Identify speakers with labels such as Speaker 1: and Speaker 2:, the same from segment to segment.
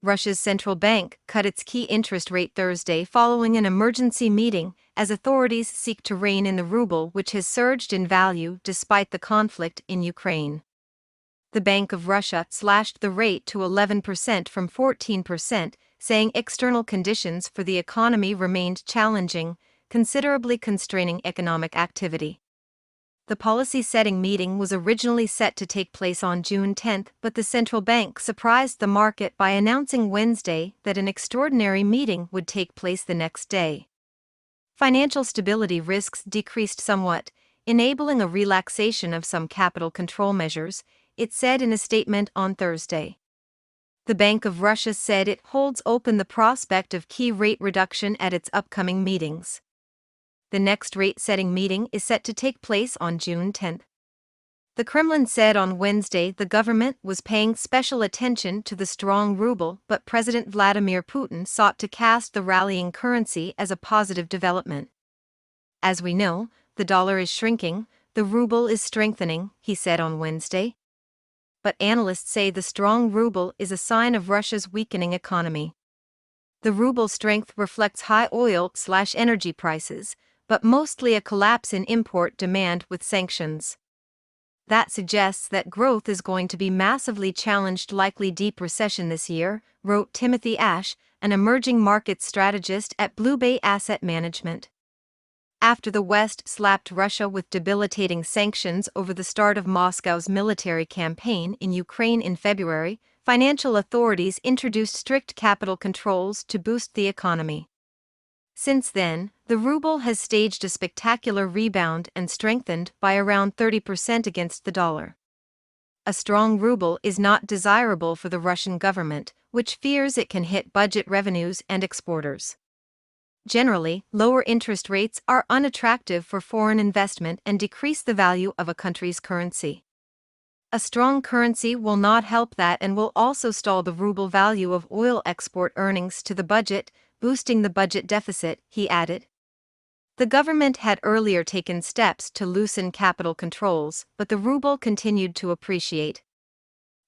Speaker 1: Russia's central bank cut its key interest rate Thursday following an emergency meeting as authorities seek to rein in the ruble, which has surged in value despite the conflict in Ukraine. The Bank of Russia slashed the rate to 11% from 14%, saying external conditions for the economy remained challenging, considerably constraining economic activity. The policy-setting meeting was originally set to take place on June 10, but the central bank surprised the market by announcing Wednesday that an extraordinary meeting would take place the next day. Financial stability risks decreased somewhat, enabling a relaxation of some capital control measures, it said in a statement on Thursday. The Bank of Russia said it holds open the prospect of key rate reduction at its upcoming meetings. The next rate-setting meeting is set to take place on June 10. The Kremlin said on Wednesday the government was paying special attention to the strong ruble, but President Vladimir Putin sought to cast the rallying currency as a positive development. As we know, the dollar is shrinking, the ruble is strengthening, he said on Wednesday. But analysts say the strong ruble is a sign of Russia's weakening economy. The ruble strength reflects high oil/energy prices, but mostly a collapse in import demand with sanctions. That suggests that growth is going to be massively challenged, likely deep recession this year, wrote Timothy Ash, an emerging markets strategist at Blue Bay Asset Management. After the West slapped Russia with debilitating sanctions over the start of Moscow's military campaign in Ukraine in February, financial authorities introduced strict capital controls to boost the economy. Since then, the ruble has staged a spectacular rebound and strengthened by around 30% against the dollar. A strong ruble is not desirable for the Russian government, which fears it can hit budget revenues and exporters. Generally, lower interest rates are unattractive for foreign investment and decrease the value of a country's currency. A strong currency will not help that and will also stall the ruble value of oil export earnings to the budget, boosting the budget deficit, he added. The government had earlier taken steps to loosen capital controls, but the ruble continued to appreciate.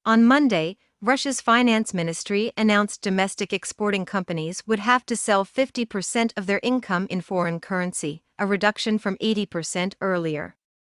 Speaker 1: On Monday, Russia's finance ministry announced domestic exporting companies would have to sell 50% of their income in foreign currency, a reduction from 80% earlier.